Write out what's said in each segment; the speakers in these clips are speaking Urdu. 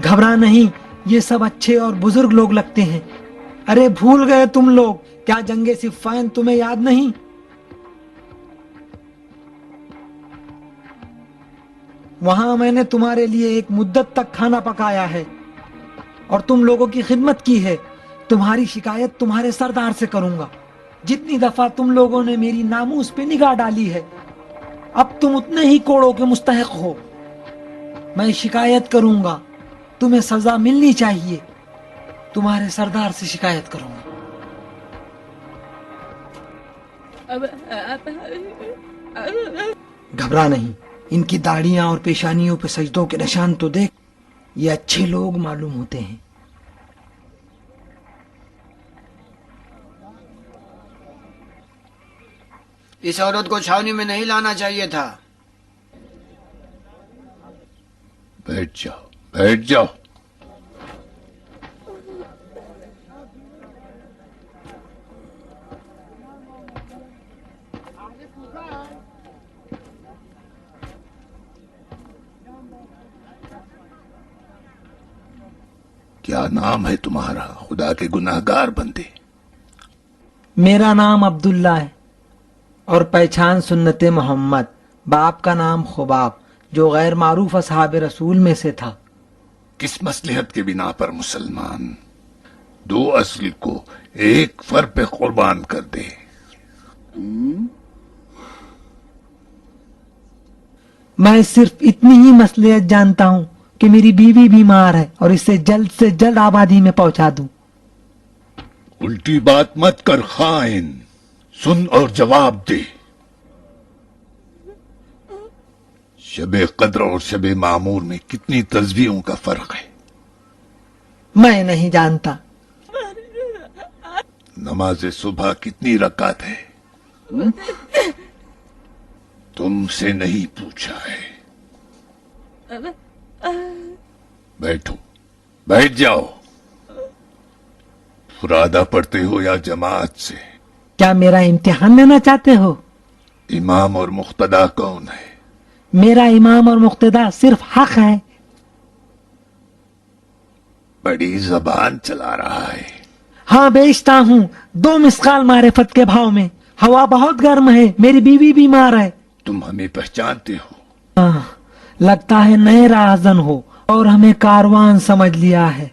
گھبرا نہیں، یہ سب اچھے اور بزرگ لوگ لگتے ہیں۔ ارے بھول گئے تم لوگ، کیا جنگ صفین تمہیں یاد نہیں؟ وہاں میں نے تمہارے لیے ایک مدت تک کھانا پکایا ہے اور تم لوگوں کی خدمت کی ہے۔ تمہاری شکایت تمہارے سردار سے کروں گا۔ جتنی دفعہ تم لوگوں نے میری ناموس پہ نگاہ ڈالی ہے، اب تم اتنے ہی کوڑوں کے مستحق ہو۔ میں شکایت کروں گا، تمہیں سزا ملنی چاہیے۔ تمہارے سردار سے شکایت کروں گا۔ گھبرا نہیں، ان کی داڑھیاں اور پیشانیوں پہ سجدوں کے نشان تو دیکھ، یہ اچھے لوگ معلوم ہوتے ہیں۔ اس عورت کو چھاونی میں نہیں لانا چاہیے تھا۔ بیٹھ جاؤ، بیٹھ جاؤ۔ کیا نام ہے تمہارا، خدا کے گناہگار بندے؟ میرا نام عبداللہ ہے اور پہچان سنت محمد، باپ کا نام خباب، جو غیر معروف اصحاب رسول میں سے تھا۔ کس مصلحت کے بنا پر مسلمان دو اصل کو ایک فر پہ قربان کر دے؟ میں صرف اتنی ہی مصلحت جانتا ہوں کہ میری بیوی بیمار ہے اور اسے جلد سے جلد آبادی میں پہنچا دوں۔ الٹی بات مت کر خائن، سن اور جواب دے۔ شب قدر اور شب معمور میں کتنی تسبیحوں کا فرق ہے؟ میں نہیں جانتا۔ نماز صبح کتنی رکعت ہے؟ تم سے نہیں پوچھا ہے۔ بیٹھو، بیٹھ جاؤ۔ فرادہ پڑھتے ہو یا جماعت سے؟ کیا میرا امتحان لینا چاہتے ہو؟ امام اور مقتدا کون ہے؟ میرا امام اور مقتدا صرف حق ہے۔ بڑی زبان چلا رہا ہے۔ ہاں بیچتا ہوں 2 مسقال معرفت کے بھاؤ میں۔ ہوا بہت گرم ہے، میری بیوی بیمار ہے۔ تم ہمیں پہچانتے ہو؟ ہاں، لگتا ہے نئے راہزن ہو اور ہمیں کاروان سمجھ لیا ہے۔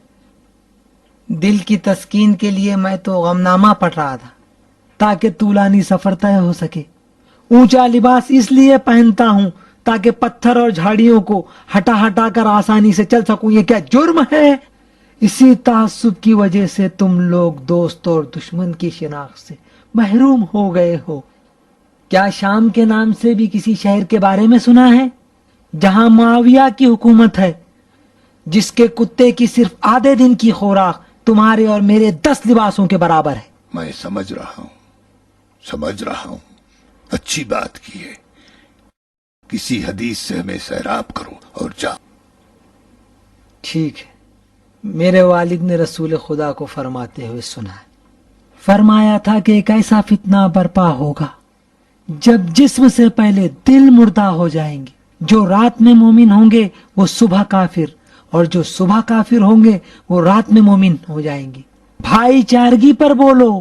دل کی تسکین کے لیے میں تو غمنامہ پڑھ رہا تھا تاکہ طولانی سفر طے ہو سکے۔ اونچا لباس اس لیے پہنتا ہوں تاکہ پتھر اور جھاڑیوں کو ہٹا ہٹا کر آسانی سے چل سکوں۔ یہ کیا جرم ہے؟ اسی تعصب کی وجہ سے تم لوگ دوست اور دشمن کی شناخت سے محروم ہو گئے ہو۔ کیا شام کے نام سے بھی کسی شہر کے بارے میں سنا ہے جہاں معاویہ کی حکومت ہے، جس کے کتے کی صرف آدھے دن کی خوراک تمہارے اور میرے 10 لباسوں کے برابر ہے؟ میں سمجھ رہا ہوں، سمجھ رہا ہوں۔ اچھی بات کی ہے۔ کسی حدیث سے ہمیں سیراب کرو اور جاؤ۔ ٹھیک ہے۔ میرے والد نے رسول خدا کو فرماتے ہوئے سنا ہے، فرمایا تھا کہ ایک ایسا فتنہ برپا ہوگا جب جسم سے پہلے دل مردہ ہو جائیں گے۔ جو رات میں مومن ہوں گے وہ صبح کافر، اور جو صبح کافر ہوں گے وہ رات میں مومن ہو جائیں گے۔ بھائی چارگی پر بولو،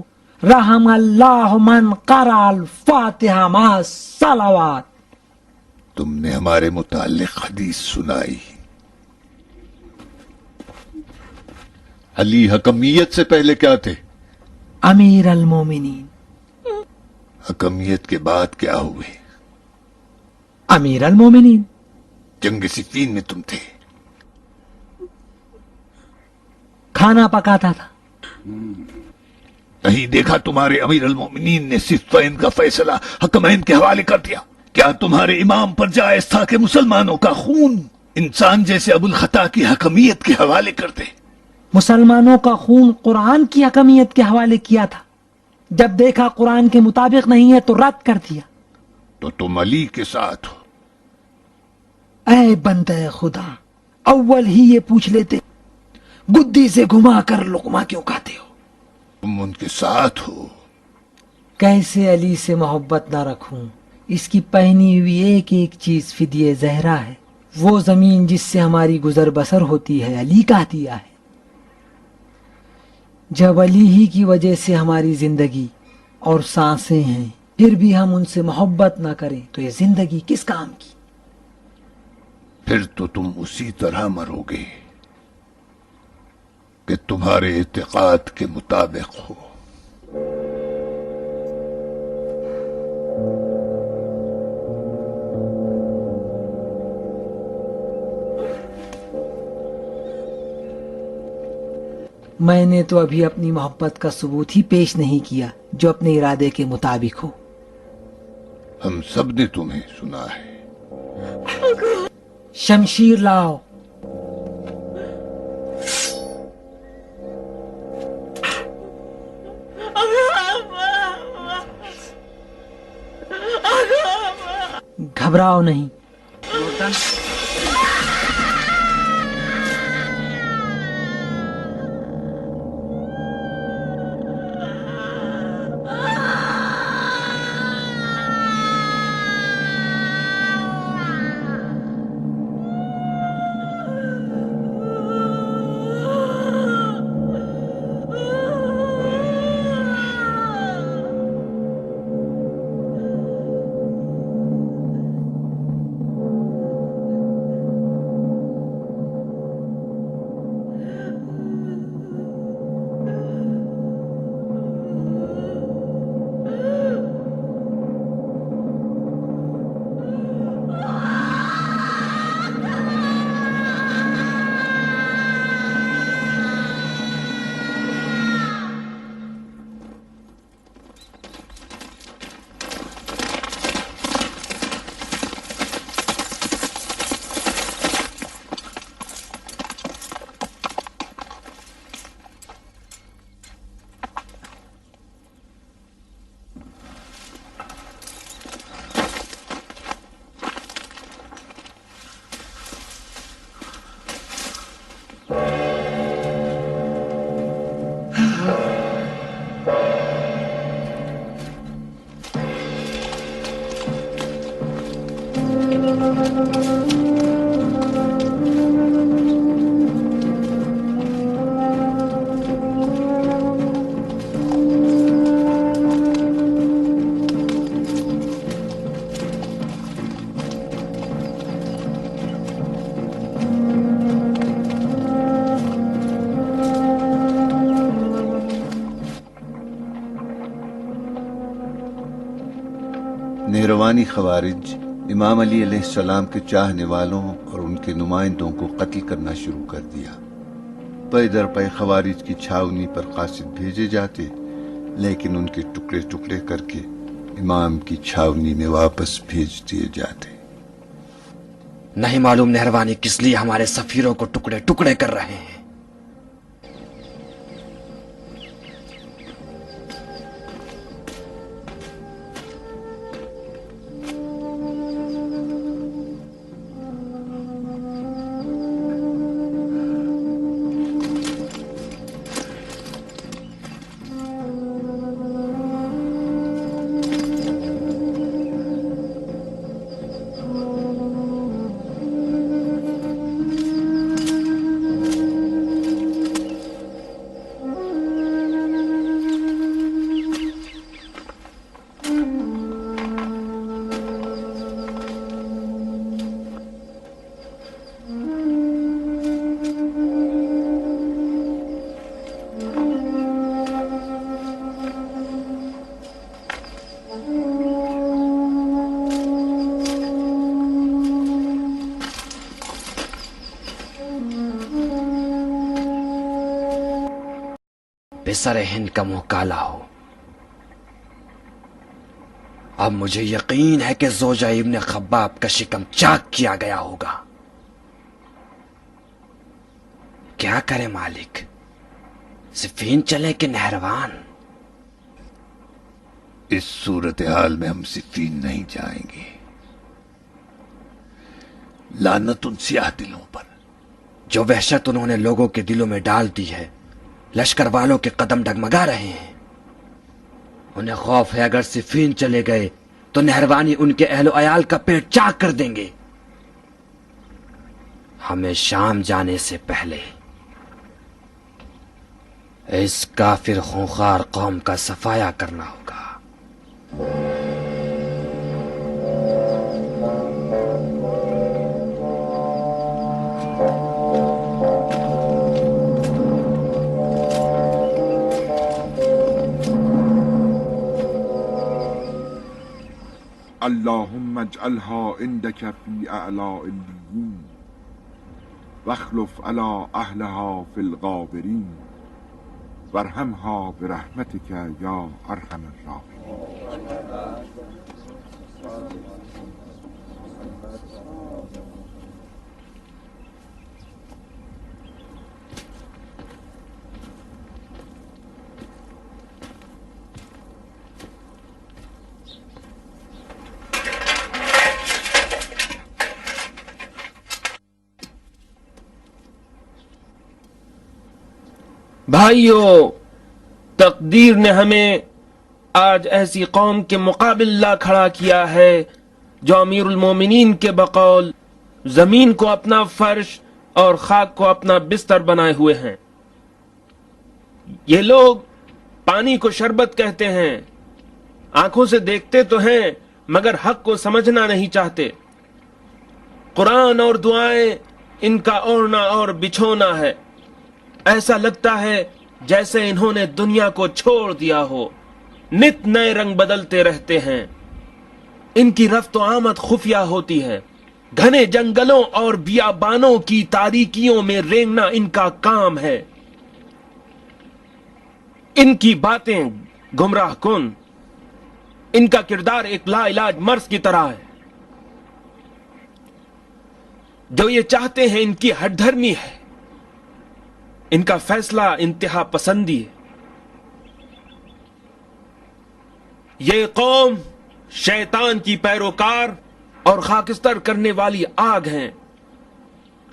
رحم اللہ من قرأ الفاتحہ مع الصلوات۔ تم نے ہمارے متعلق حدیث سنائی۔ علی حکمیت سے پہلے کیا تھے؟ امیر المومنین۔ حکمیت کے بعد کیا ہوئے؟ امیر المومنین۔ جنگ صفین میں تم تھے؟ کھانا پکاتا تھا۔ نہیں دیکھا تمہارے امیر المومنین نے صفین کا فیصلہ حکمین کے حوالے کر دیا؟ کیا تمہارے امام پر جائز تھا کہ مسلمانوں کا خون انسان جیسے ابو الخطا کی حکمیت کے حوالے کر دے؟ مسلمانوں کا خون قرآن کی حکمیت کے حوالے کیا تھا۔ جب دیکھا قرآن کے مطابق نہیں ہے تو رد کر دیا۔ تو تم علی کے ساتھ ہو؟ اے بندہ خدا، اول ہی یہ پوچھ لیتے گدی سے گھما کر لقمہ کیوں کھاتے ہو؟ تم ان کے ساتھ ہو؟ کیسے علی سے محبت نہ رکھوں؟ اس کی پہنی ہوئی ایک ایک چیز فدیہ زہرا ہے۔ وہ زمین جس سے ہماری گزر بسر ہوتی ہے علی کا عطیہ ہے. جب علی ہی کی وجہ سے ہماری زندگی اور سانسیں ہیں، پھر بھی ہم ان سے محبت نہ کریں تو یہ زندگی کس کام کی؟ پھر تو تم اسی طرح مرو گے کہ تمہارے اعتقاد کے مطابق ہو. میں نے تو ابھی اپنی محبت کا ثبوت ہی پیش نہیں کیا جو اپنے ارادے کے مطابق ہو. ہم سب نے تمہیں سنا ہے. شمشیر لاؤ. گھبراؤ نہیں. نہروانی خوارج امام علی علیہ السلام کے چاہنے والوں اور ان کے نمائندوں کو قتل کرنا شروع کر دیا. پے در پے خوارج کی چھاونی پر قاصد بھیجے جاتے، لیکن ان کے ٹکڑے ٹکڑے کر کے امام کی چھاونی میں واپس بھیج دیے جاتے. نہیں معلوم نہروانی کس لیے ہمارے سفیروں کو ٹکڑے ٹکڑے کر رہے ہیں. بسر ہند کا منہ کالا ہو. اب مجھے یقین ہے کہ زوجہ ابن خباب کا شکم چاک کیا گیا ہوگا. کیا کرے مالک، صفین چلے کہ نہروان؟ اس صورتحال میں ہم صفین نہیں جائیں گے. لعنت ان سیاہ دلوں پر. جو وحشت انہوں نے لوگوں کے دلوں میں ڈال دی ہے، لشکر والوں کے قدم ڈگمگا رہے ہیں. انہیں خوف ہے اگر صفین چلے گئے تو نہروانی ان کے اہل و عیال کا پیٹ چاک کر دیں گے. ہمیں شام جانے سے پہلے اس کافر خونخوار قوم کا صفایا کرنا ہوگا۔ اللهم اجعلها عندك في اعلى الدين واخلف على اهلها في الغابرين وارحمها برحمتك يا ارحم الراحمين۔ بھائیو، تقدیر نے ہمیں آج ایسی قوم کے مقابل لا کھڑا کیا ہے جو امیر المومنین کے بقول زمین کو اپنا فرش اور خاک کو اپنا بستر بنائے ہوئے ہیں۔ یہ لوگ پانی کو شربت کہتے ہیں، آنکھوں سے دیکھتے تو ہیں مگر حق کو سمجھنا نہیں چاہتے۔ قرآن اور دعائیں ان کا اوڑھنا اور بچھونا ہے، ایسا لگتا ہے جیسے انہوں نے دنیا کو چھوڑ دیا ہو، نت نئے رنگ بدلتے رہتے ہیں۔ ان کی رفت و آمد خفیہ ہوتی ہے، گھنے جنگلوں اور بیابانوں کی تاریکیوں میں رینگنا ان کا کام ہے۔ ان کی باتیں گمراہ کن، ان کا کردار ایک لا علاج مرض کی طرح ہے۔ جو یہ چاہتے ہیں ان کی ہٹ دھرمی ہے، ان کا فیصلہ انتہا پسندی ہے۔ یہ قوم شیطان کی پیروکار اور خاکستر کرنے والی آگ ہیں،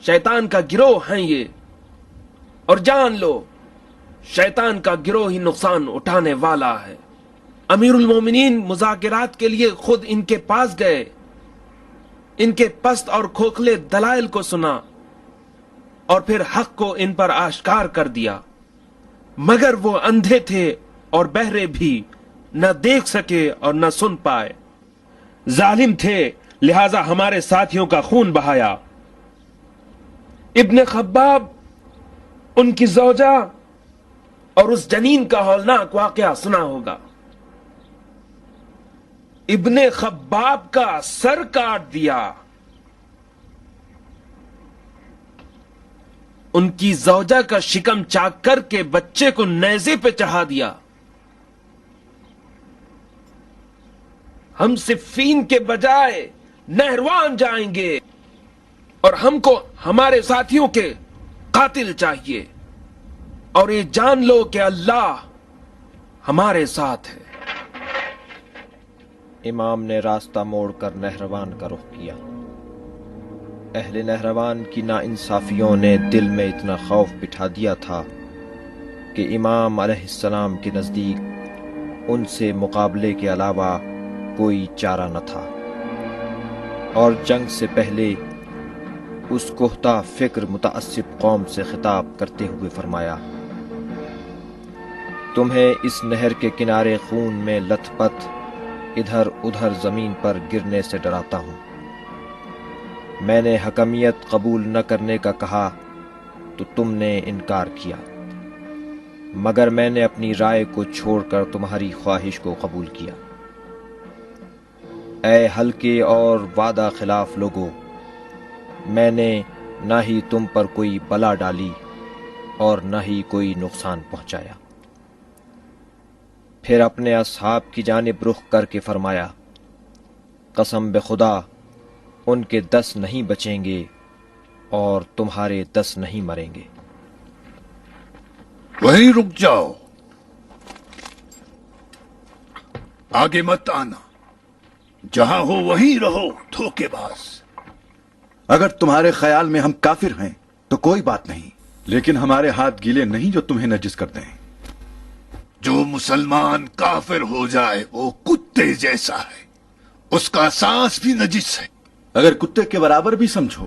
شیطان کا گروہ ہیں یہ، اور جان لو شیطان کا گروہ ہی نقصان اٹھانے والا ہے۔ امیر المومنین مذاکرات کے لیے خود ان کے پاس گئے، ان کے پست اور کھوکھلے دلائل کو سنا اور پھر حق کو ان پر آشکار کر دیا، مگر وہ اندھے تھے اور بہرے بھی، نہ دیکھ سکے اور نہ سن پائے۔ ظالم تھے لہذا ہمارے ساتھیوں کا خون بہایا۔ ابن خباب، ان کی زوجہ اور اس جنین کا ہولناک واقعہ سنا ہوگا۔ ابن خباب کا سر کاٹ دیا، ان کی زوجہ کا شکم چاک کر کے بچے کو نیزے پہ چڑھا دیا۔ ہم صفین کے بجائے نہروان جائیں گے اور ہم کو ہمارے ساتھیوں کے قاتل چاہیے، اور یہ جان لو کہ اللہ ہمارے ساتھ ہے۔ امام نے راستہ موڑ کر نہروان کا رخ کیا۔ اہل نہروان کی ناانصافیوں نے دل میں اتنا خوف بٹھا دیا تھا کہ امام علیہ السلام کے نزدیک ان سے مقابلے کے علاوہ کوئی چارہ نہ تھا، اور جنگ سے پہلے اس کہتا فکر متعصب قوم سے خطاب کرتے ہوئے فرمایا، تمہیں اس نہر کے کنارے خون میں لت پت ادھر ادھر زمین پر گرنے سے ڈراتا ہوں۔ میں نے حکمیت قبول نہ کرنے کا کہا تو تم نے انکار کیا، مگر میں نے اپنی رائے کو چھوڑ کر تمہاری خواہش کو قبول کیا۔ اے ہلکے اور وعدہ خلاف لوگو، میں نے نہ ہی تم پر کوئی بلا ڈالی اور نہ ہی کوئی نقصان پہنچایا۔ پھر اپنے اصحاب کی جانب رخ کر کے فرمایا، قسم بخدا ان کے 10 نہیں بچیں گے اور تمہارے 10 نہیں مریں گے۔ وہیں رک جاؤ، آگے مت آنا، جہاں ہو وہیں رہو دھوکے باز۔ اگر تمہارے خیال میں ہم کافر ہیں تو کوئی بات نہیں، لیکن ہمارے ہاتھ گیلے نہیں جو تمہیں نجس کر دیں۔ جو مسلمان کافر ہو جائے وہ کتے جیسا ہے، اس کا سانس بھی نجس ہے۔ اگر کتے کے برابر بھی سمجھو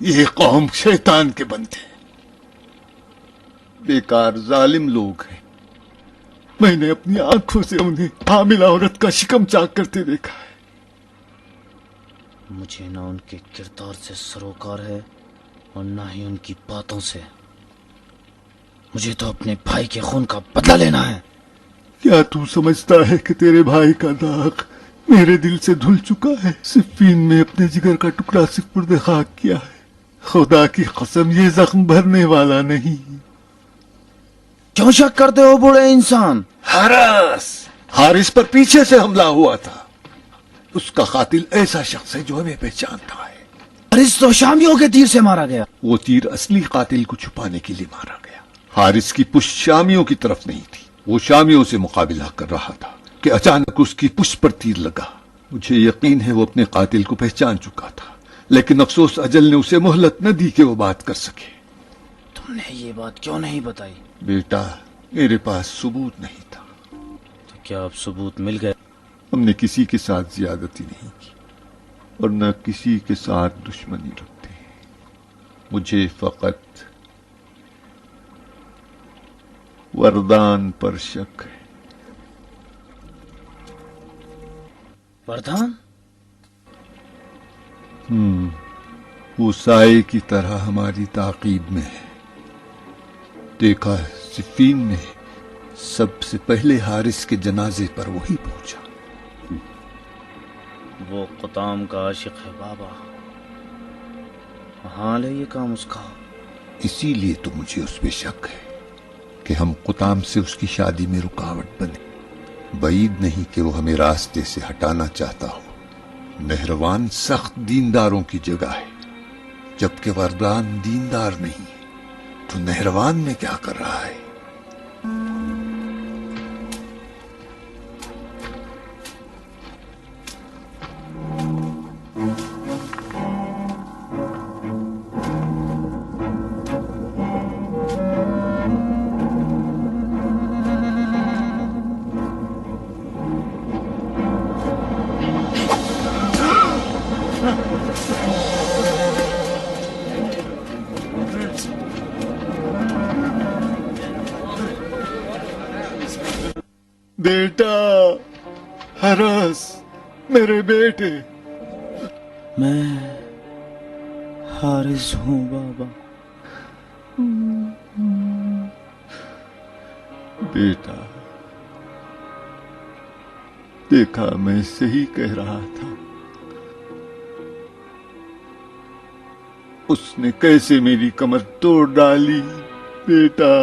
یہ قوم شیطان کے بندے ہیں، بیکار ظالم لوگ ہیں. میں نے اپنی آنکھوں سے انہیں حاملہ عورت کا شکم چاک کرتے دیکھا ہے. مجھے نہ ان کے کردار سے سروکار ہے اور نہ ہی ان کی باتوں سے. مجھے تو اپنے بھائی کے خون کا بدلہ لینا ہے. کیا تو سمجھتا ہے کہ تیرے بھائی کا داغ میرے دل سے دھل چکا ہے؟ صفین میں اپنے جگر کا ٹکڑا سپرد خاک کیا ہے. خدا کی قسم یہ زخم بھرنے والا نہیں. کیوں شک کرتے ہو بوڑھے انسان؟ حارث پر پیچھے سے حملہ ہوا تھا. اس کا قاتل ایسا شخص ہے جو ہمیں پہچانتا ہے. حارث تو شامیوں کے تیر سے مارا گیا. وہ تیر اصلی قاتل کو چھپانے کے لیے مارا گیا. حارث کی پشت شامیوں کی طرف نہیں تھی. وہ شامیوں سے مقابلہ کر رہا تھا کہ اچانک اس کی پشت پر تیر لگا. مجھے یقین ہے وہ اپنے قاتل کو پہچان چکا تھا، لیکن افسوس اجل نے اسے مہلت نہ دی کہ وہ بات کر سکے. تم نے یہ بات کیوں نہیں بتائی؟ بیٹا، میرے پاس ثبوت نہیں تھا. تو کیا اب ثبوت مل گئے؟ ہم نے کسی کے ساتھ زیادتی نہیں کی اور نہ کسی کے ساتھ دشمنی رکھتے. مجھے فقط وردان پر شک ہے. وردان؟ وہ سائے کی طرح ہماری تعقیب میں ہے. دیکھا صفین میں سب سے پہلے حارث کے جنازے پر وہی پہنچا. وہ قطام کا عاشق ہے بابا. حال ہے یہ کام اس کا. اسی لیے تو مجھے اس پہ شک ہے کہ ہم قطام سے اس کی شادی میں رکاوٹ بنے. بعید نہیں کہ وہ ہمیں راستے سے ہٹانا چاہتا ہو. نہروان سخت دینداروں کی جگہ ہے، جبکہ وردان دیندار نہیں. تو نہروان میں کیا کر رہا ہے؟ بیٹا حرس، میرے بیٹے. میں حارث ہوں بابا. بیٹا، دیکھا میں صحیح کہہ رہا تھا. اس نے کیسے میری کمر توڑ ڈالی. بیٹا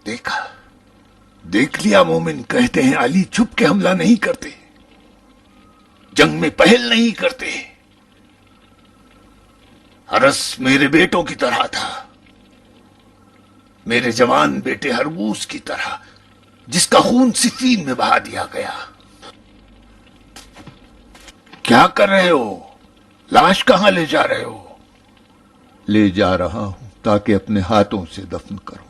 دیکھا، دیکھ لیا مومن. کہتے ہیں علی چھپ کے حملہ نہیں کرتے، جنگ میں پہل نہیں کرتے. حرس میرے بیٹوں کی طرح تھا، میرے جوان بیٹے ہرموز کی طرح، جس کا خون صفین میں بہا دیا گیا. کیا کر رہے ہو؟ لاش کہاں لے جا رہے ہو؟ لے جا رہا ہوں تاکہ اپنے ہاتھوں سے دفن کروں،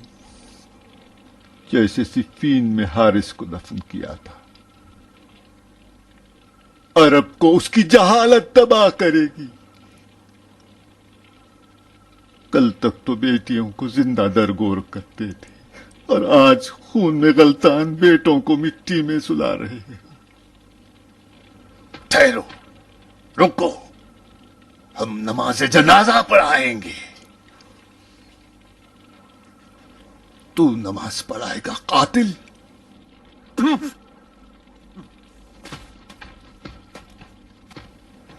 جیسے صفین میں حارث کو دفن کیا تھا. عرب کو اس کی جہالت تباہ کرے گی. کل تک تو بیٹیوں کو زندہ درگور کرتے تھے، اور آج خون میں غلطان بیٹوں کو مٹی میں سلا رہے ہیں. ٹھہرو، رکو، ہم نماز جنازہ پڑھائیں گے. تو نماز پڑھائے گا قاتل؟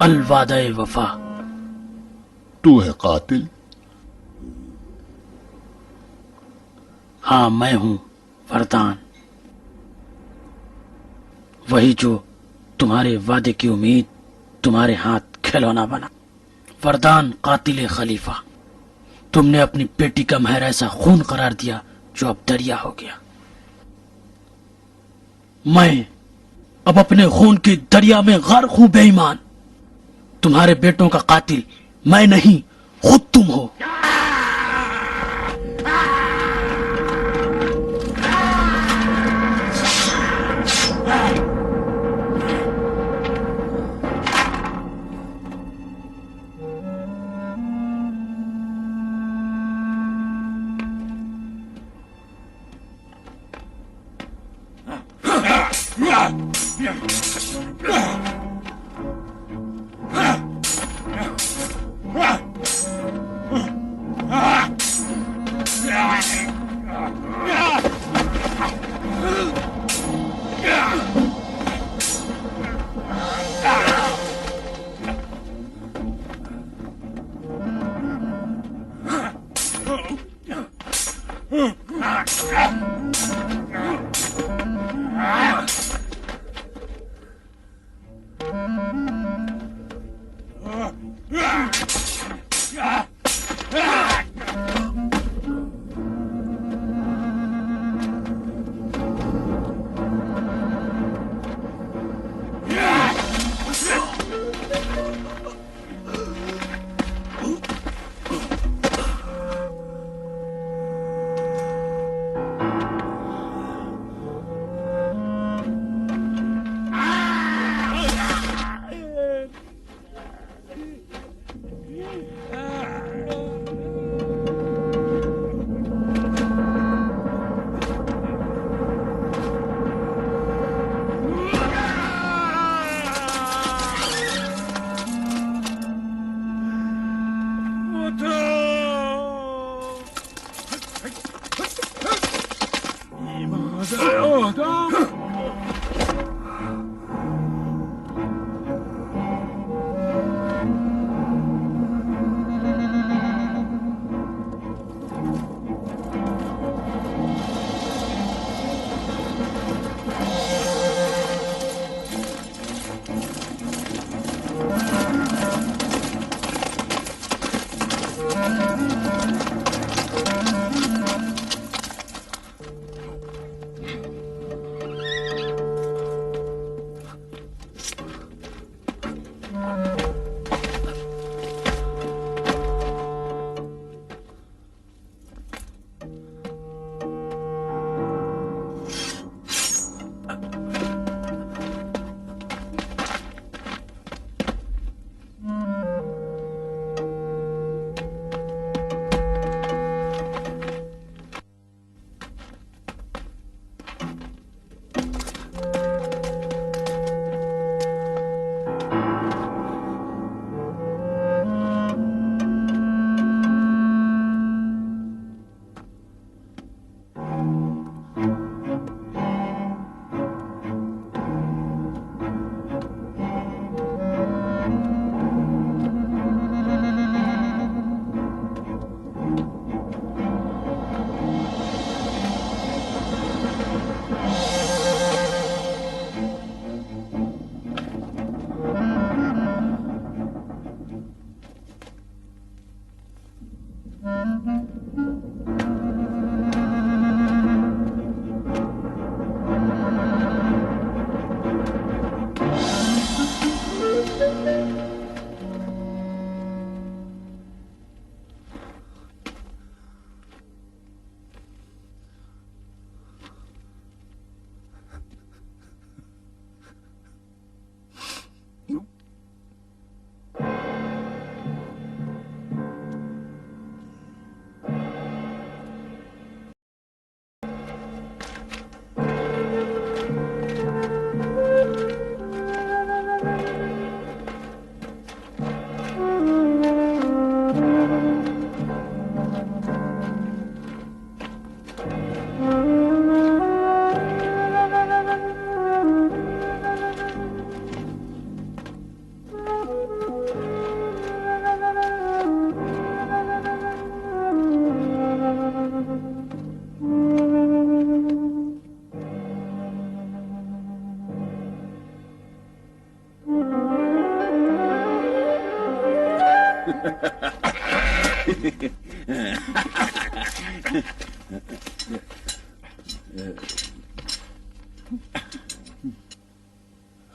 الوعدہ وفا. تو ہے قاتل؟ ہاں میں ہوں فردان، وہی جو تمہارے وعدے کی امید تمہارے ہاتھ کھلونا بنا. فردان قاتل خلیفہ، تم نے اپنی بیٹی کا مہر ایسا خون قرار دیا جو اب دریا ہو گیا. میں اب اپنے خون کی دریا میں غرق ہوں بے ایمان. تمہارے بیٹوں کا قاتل میں نہیں خود تم ہو.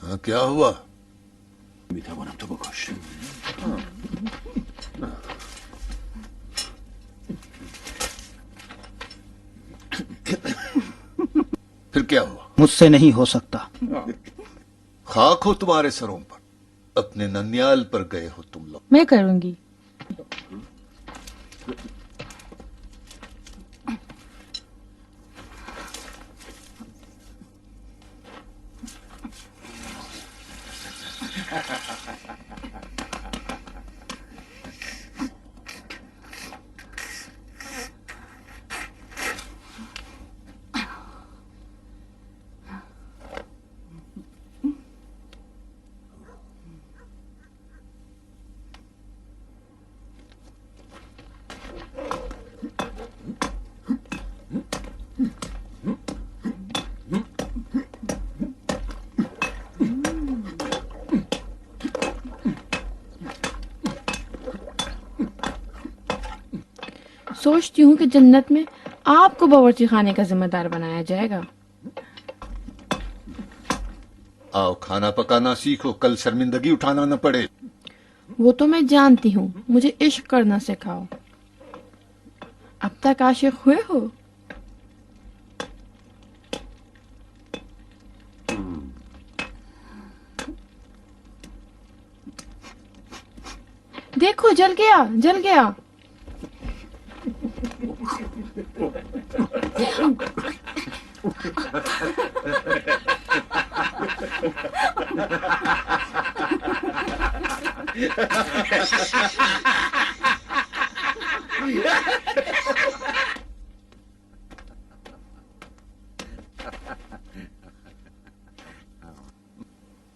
ہاں کیا ہوا؟ پھر کیا ہوا؟ مجھ سے نہیں ہو سکتا. خاک ہو تمہارے سروں پر، اپنے ننیال پر گئے ہو تم لوگ. میں کروں گی. سوچتی ہوں کہ جنت میں آپ کو باورچی خانے کا ذمہ دار بنایا جائے گا. آؤ کھانا پکانا سیکھو، کل شرمندگی اٹھانا نہ پڑے. وہ تو میں جانتی ہوں، مجھے عشق کرنا سکھاؤ. اب تک عاشق ہوئے ہو؟ دیکھو جل گیا جل گیا.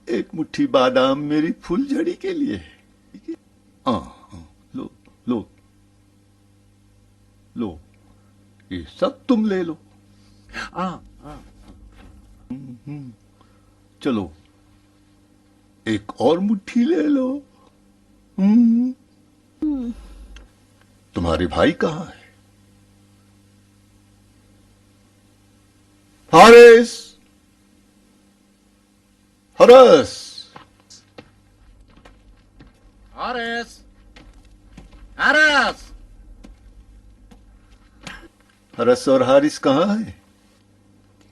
ایک مٹھی بادام میری پھول جھڑی کے لیے. ہاں لو لو لو، یہ سب تم لے لو. چلو ایک اور مٹھی لے لو. تمہارے بھائی کہاں ہے؟ حارث، حارث، حارث، حارث. حارث اور حارث کہاں ہے؟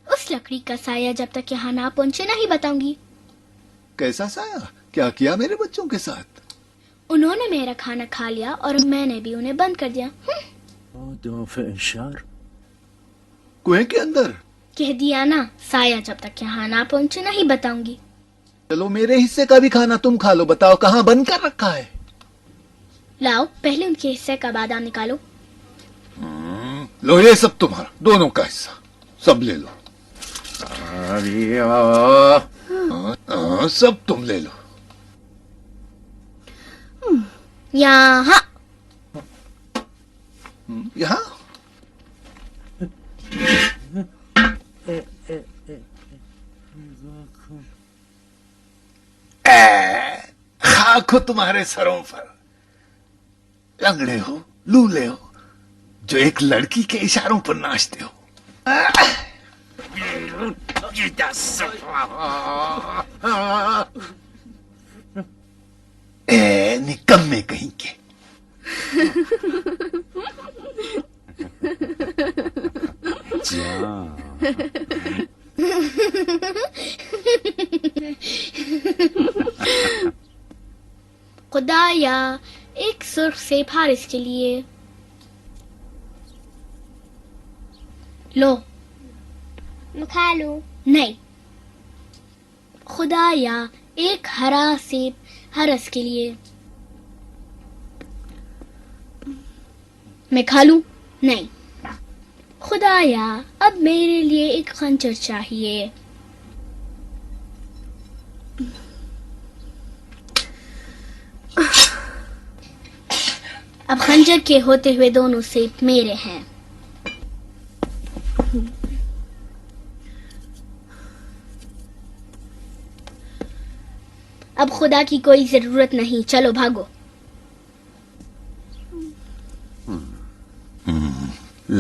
اس لکڑی کا سایہ جب تک یہاں نہ پہنچے نہیں بتاؤں گی. کیسا سایہ؟ کیا کیا میرے بچوں کے ساتھ؟ انہوں نے میرا کھانا کھا لیا اور میں نے بھی انہیں بند کر دیا. کنویں کے اندر؟ کہہ دیا نا، سایہ جب تک یہاں نہ پہنچے نہیں بتاؤں گی. چلو میرے حصے کا بھی کھانا تم کھا لو. بتاؤ کہاں بند کر رکھا ہے؟ لاؤ پہلے ان کے حصے کا بادام نکالو. لو یہ سب تمہارا، دونوں کا حصہ سب لے لو. ہاں سب تم لے لو. یہاں یہاں خاک ہو تمہارے سروں پر. لنگڑے ہو، لولے ہو، جو ایک لڑکی کے اشاروں پر ناچتے ہو. نکمے کہیں کے. خدایا ایک سرخ سیب حارث کے لیے. لو میں کھا لوں. نہیں. خدایا ایک ہرا سیب حارث کے لیے. میں کھا لوں؟ نہیں. خدایا اب میرے لیے ایک خنجر چاہیے. اب خنجر کے ہوتے ہوئے دونوں سیب میرے ہیں. اب خدا کی کوئی ضرورت نہیں، چلو بھاگو.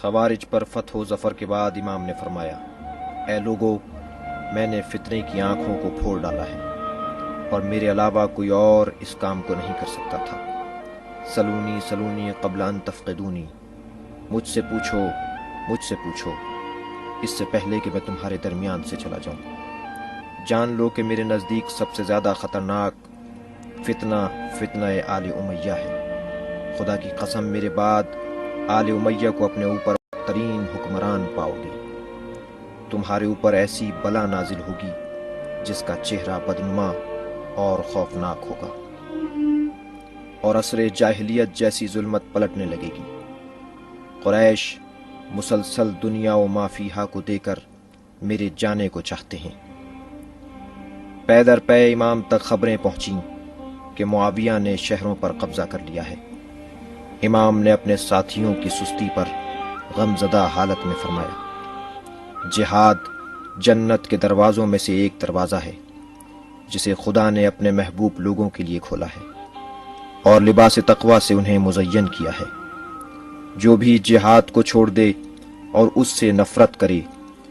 خوارج پر فتح و ظفر کے بعد امام نے فرمایا، اے لوگو، میں نے فتنے کی آنکھوں کو پھوڑ ڈالا ہے اور میرے علاوہ کوئی اور اس کام کو نہیں کر سکتا تھا۔ سلونی سلونی قبل ان تفقدونی، مجھ سے پوچھو اس سے پہلے کہ میں تمہارے درمیان سے چلا جاؤں۔ جان لو کہ میرے نزدیک سب سے زیادہ خطرناک فتنہ آل امیہ ہے۔ خدا کی قسم، میرے بعد آل امیہ کو اپنے اوپر ترین حکمران پاؤ گے۔ تمہارے اوپر ایسی بلا نازل ہوگی جس کا چہرہ بدنما اور خوفناک ہوگا، اور عصر جاہلیت جیسی ظلمت پلٹنے لگے گی۔ قریش مسلسل دنیا و ما فیہا کو دے کر میرے جانے کو چاہتے ہیں۔ پے در پے امام تک خبریں پہنچیں کہ معاویہ نے شہروں پر قبضہ کر لیا ہے۔ امام نے اپنے ساتھیوں کی سستی پر غمزدہ حالت میں فرمایا، جہاد جنت کے دروازوں میں سے ایک دروازہ ہے جسے خدا نے اپنے محبوب لوگوں کے لیے کھولا ہے اور لباس تقوی سے انہیں مزین کیا ہے۔ جو بھی جہاد کو چھوڑ دے اور اس سے نفرت کرے،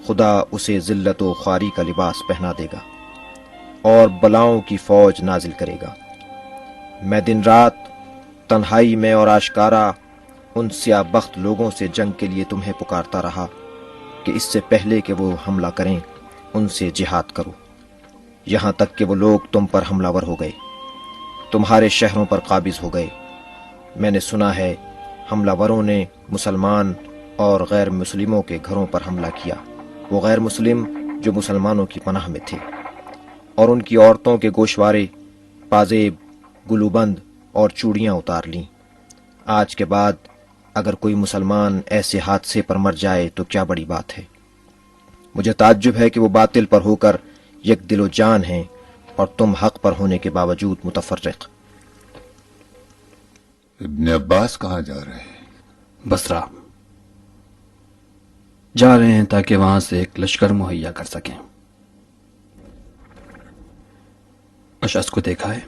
خدا اسے ذلت و خواری کا لباس پہنا دے گا اور بلاؤں کی فوج نازل کرے گا۔ میں دن رات تنہائی میں اور آشکارا ان سیاہ بخت لوگوں سے جنگ کے لیے تمہیں پکارتا رہا کہ اس سے پہلے کہ وہ حملہ کریں ان سے جہاد کرو، یہاں تک کہ وہ لوگ تم پر حملہ ور ہو گئے، تمہارے شہروں پر قابض ہو گئے۔ میں نے سنا ہے حملہ وروں نے مسلمان اور غیر مسلموں کے گھروں پر حملہ کیا، وہ غیر مسلم جو مسلمانوں کی پناہ میں تھے، اور ان کی عورتوں کے گوشوارے، پازیب، گلوبند اور چوڑیاں اتار لیں۔ آج کے بعد اگر کوئی مسلمان ایسے حادثے پر مر جائے تو کیا بڑی بات ہے۔ مجھے تعجب ہے کہ وہ باطل پر ہو کر یک دل و جان ہیں اور تم حق پر ہونے کے باوجود متفرق۔ ابن عباس کہاں جا رہے ہیں؟ بصرہ جا رہے ہیں تاکہ وہاں سے ایک لشکر مہیا کر سکیں۔ اشعث کو دیکھا ہے؟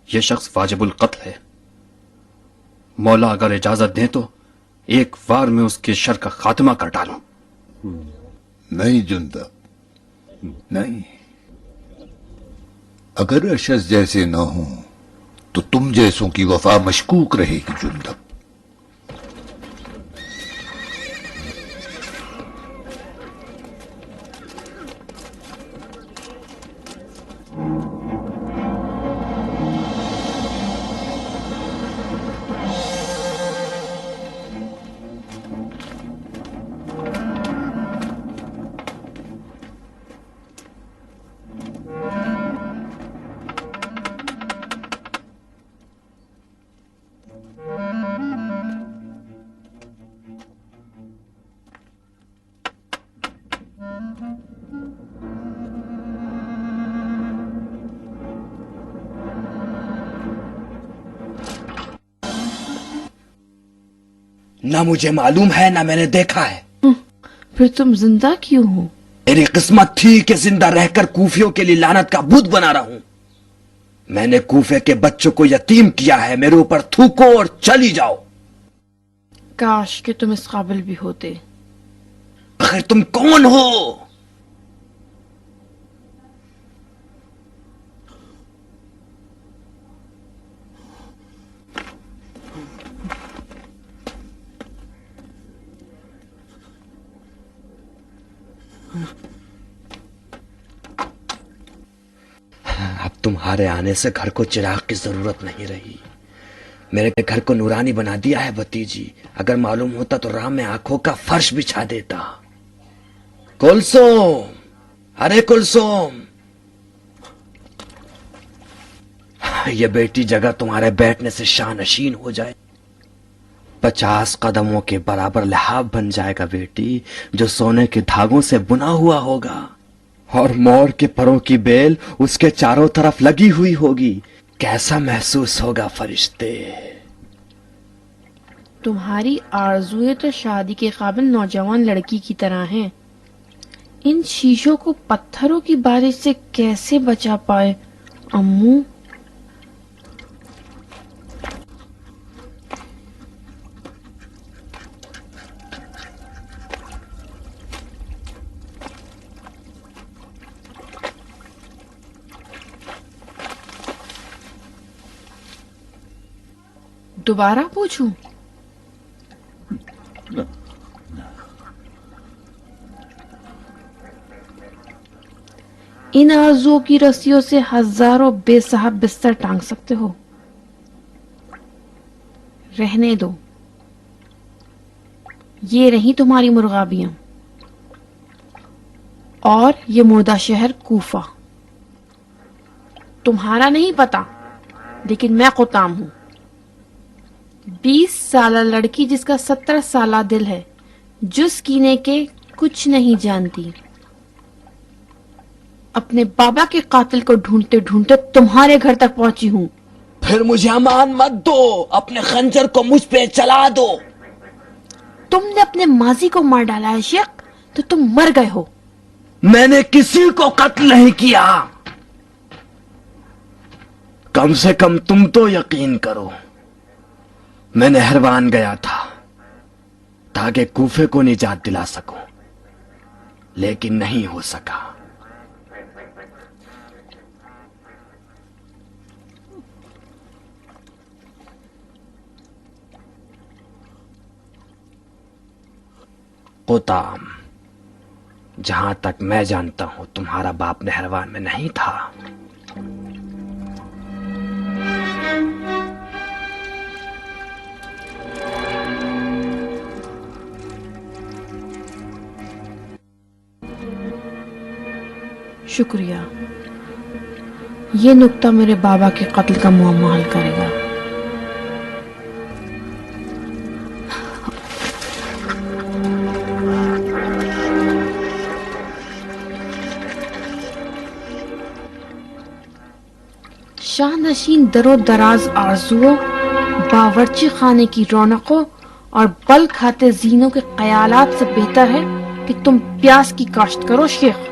یہ شخص واجب القتل ہے، مولا اگر اجازت دیں تو ایک وار میں اس کے شر کا خاتمہ کر ڈالوں۔ نہیں جندب، نہیں، اگر اشعث جیسے نہ ہوں تو تم جیسوں کی وفا مشکوک رہے گی جندب۔ نہ مجھے معلوم ہے نہ میں نے دیکھا ہے۔ پھر تم زندہ کیوں ہو؟ میری قسمت تھی کہ زندہ رہ کر کوفیوں کے لیے لعنت کا بت بنا رہا ہوں۔ میں نے کوفے کے بچوں کو یتیم کیا ہے، میرے اوپر تھوکو اور چلی جاؤ۔ کاش کہ تم اس قابل بھی ہوتے۔ آخر تم کون ہو؟ اب تمہارے آنے سے گھر کو چراغ کی ضرورت نہیں رہی، میرے گھر کو نورانی بنا دیا ہے بھتیجی۔ اگر معلوم ہوتا تو راہ میں آنکھوں کا فرش بچھا دیتا۔ کلثوم، ارے کلثوم، یہ بیٹی جگہ تمہارے بیٹھنے سے شانشین ہو جائے، 50 قدموں کے برابر لحاف بن جائے گا بیٹی، جو سونے کے دھاگوں سے بنا ہوا ہوگا، اور مور کے پروں کی بیل اس کے چاروں طرف لگی ہوئی ہوگی۔ کیسا محسوس ہوگا فرشتے؟ تمہاری آرزویں تو شادی کے قابل نوجوان لڑکی کی طرح ہیں، ان شیشوں کو پتھروں کی بارش سے کیسے بچا پائے امو؟ دوبارہ پوچھوں؟ ان آرزوؤں کی رسیوں سے ہزاروں بے صاحب بستر ٹانگ سکتے ہو، رہنے دو. یہ رہی تمہاری مرغابیاں اور یہ مردہ شہر کوفہ. تمہارا نہیں پتا لیکن میں قطام ہوں. 20 سالہ لڑکی جس کا 70 سالہ دل ہے، جس کینے کے کچھ نہیں جانتی، اپنے بابا کے قاتل کو ڈھونڈتے ڈھونڈتے تمہارے گھر تک پہنچی ہوں. پھر مجھے امان مت دو، اپنے خنجر کو مجھ پہ چلا دو. تم نے اپنے ماضی کو مار ڈالا ہے شیخ، تو تم مر گئے ہو. میں نے کسی کو قتل نہیں کیا. کم سے کم تم تو یقین کرو. میں نہروان گیا تھا تاکہ کوفے کو نجات دلا سکوں، لیکن نہیں ہو سکا. قطام، جہاں تک میں جانتا ہوں تمہارا باپ نہروان میں نہیں تھا. شکریہ، یہ نکتہ میرے بابا کے قتل کا معمہ حل کرے گا. شاہ نشین در و دراز آرزوؤں، باورچی خانے کی رونقوں اور بل کھاتے زینوں کے خیالات سے بہتر ہے کہ تم پیاس کی کاشت کرو شیخ.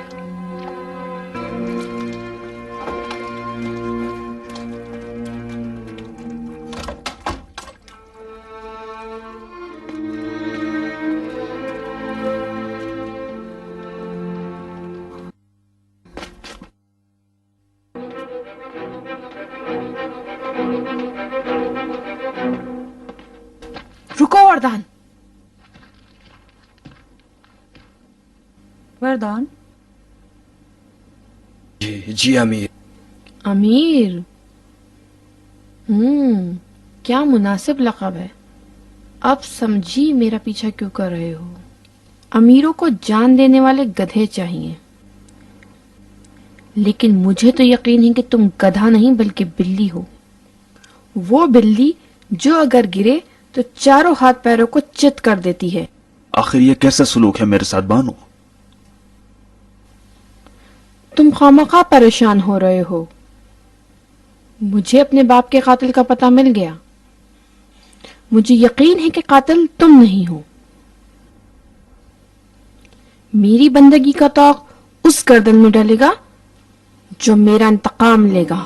رکو وردان. وردان؟ جی امیر. امیر؟ کیا مناسب لقب ہے. اب سمجھی میرا پیچھا کیوں کر رہے ہو. امیروں کو جان دینے والے گدھے چاہیے، لیکن مجھے تو یقین ہے کہ تم گدھا نہیں بلکہ بلی ہو. وہ بلی جو اگر گرے تو چاروں ہاتھ پیروں کو چت کر دیتی ہے. آخر یہ کیسا سلوک ہے میرے ساتھ بانو؟ تم خواہ پریشان ہو رہے ہو. مجھے اپنے باپ کے قاتل کا پتہ مل گیا. مجھے یقین ہے کہ قاتل تم نہیں ہو. میری بندگی کا طوق اس گردن میں ڈلے گا جو میرا انتقام لے گا.